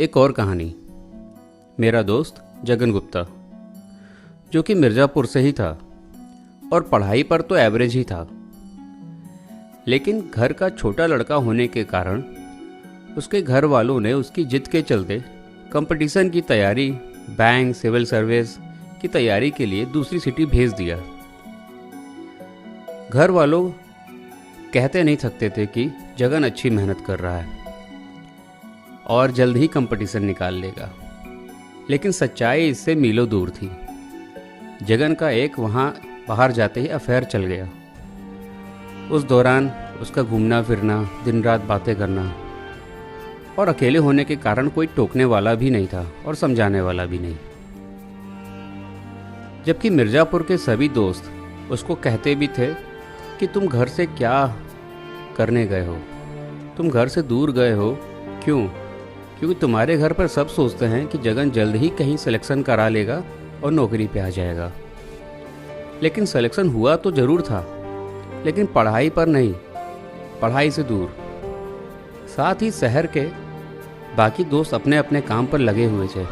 एक और कहानी। मेरा दोस्त जगन गुप्ता, जो कि मिर्ज़ापुर से ही था और पढ़ाई पर तो एवरेज ही था, लेकिन घर का छोटा लड़का होने के कारण उसके घर वालों ने उसकी जिद के चलते कंपटीशन की तैयारी, बैंक, सिविल सर्विस की तैयारी के लिए दूसरी सिटी भेज दिया। घर वालों कहते नहीं थकते थे कि जगन अच्छी मेहनत कर रहा है और जल्द ही कंपटीशन निकाल लेगा, लेकिन सच्चाई इससे मीलों दूर थी। जगन का एक वहाँ बाहर जाते ही अफेयर चल गया। उस दौरान उसका घूमना फिरना, दिन रात बातें करना, और अकेले होने के कारण कोई टोकने वाला भी नहीं था और समझाने वाला भी नहीं। जबकि मिर्ज़ापुर के सभी दोस्त उसको कहते भी थे कि तुम घर से क्या करने गए हो, तुम घर से दूर गए हो क्यों? क्योंकि तुम्हारे घर पर सब सोचते हैं कि जगन जल्द ही कहीं सिलेक्शन करा लेगा और नौकरी पे आ जाएगा। लेकिन सिलेक्शन हुआ तो ज़रूर था, लेकिन पढ़ाई पर नहीं, पढ़ाई से दूर। साथ ही शहर के बाकी दोस्त अपने अपने काम पर लगे हुए थे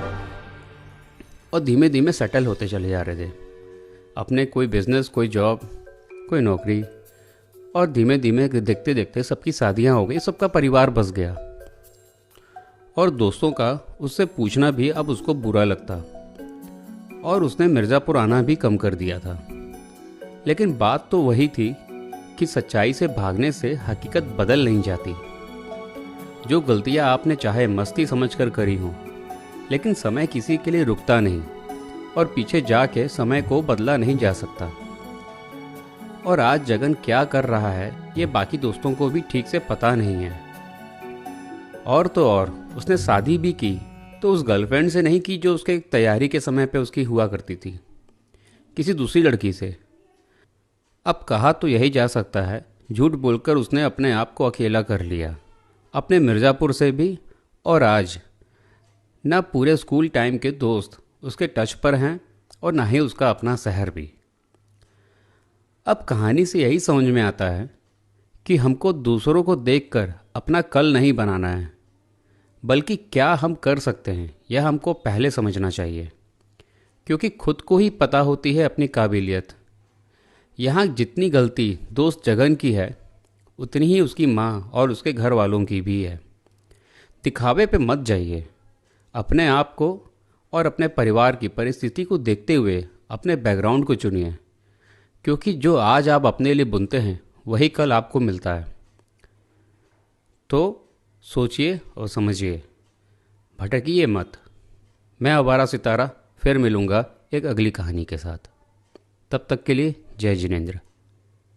और धीमे धीमे सेटल होते चले जा रहे थे। अपने कोई बिजनेस, कोई जॉब, कोई नौकरी, और धीमे धीमे देखते देखते सबकी शादियां हो गई, सबका परिवार बस गया। और दोस्तों का उससे पूछना भी अब उसको बुरा लगता और उसने मिर्ज़ापुर आना भी कम कर दिया था। लेकिन बात तो वही थी कि सच्चाई से भागने से हकीकत बदल नहीं जाती। जो गलतियां आपने चाहे मस्ती समझकर करी हों, लेकिन समय किसी के लिए रुकता नहीं और पीछे जाके समय को बदला नहीं जा सकता। और आज जगन क्या कर रहा है ये बाकी दोस्तों को भी ठीक से पता नहीं है। और तो और उसने शादी भी की तो उस गर्लफ्रेंड से नहीं की जो उसके तैयारी के समय पे उसकी हुआ करती थी, किसी दूसरी लड़की से। अब कहा तो यही जा सकता है, झूठ बोलकर उसने अपने आप को अकेला कर लिया, अपने मिर्ज़ापुर से भी। और आज ना पूरे स्कूल टाइम के दोस्त उसके टच पर हैं और ना ही उसका अपना शहर भी। अब कहानी से यही समझ में आता है कि हमको दूसरों को देखकर अपना कल नहीं बनाना है, बल्कि क्या हम कर सकते हैं यह हमको पहले समझना चाहिए, क्योंकि खुद को ही पता होती है अपनी काबिलियत। यहाँ जितनी गलती दोस्त जगन की है, उतनी ही उसकी माँ और उसके घर वालों की भी है। दिखावे पे मत जाइए, अपने आप को और अपने परिवार की परिस्थिति को देखते हुए अपने बैकग्राउंड को चुनिए, क्योंकि जो आज आप अपने लिए बुनते हैं वही कल आपको मिलता है। तो सोचिए और समझिए, भटकिए मत। मैं आवारा सितारा फिर मिलूँगा एक अगली कहानी के साथ। तब तक के लिए जय जिनेंद्र।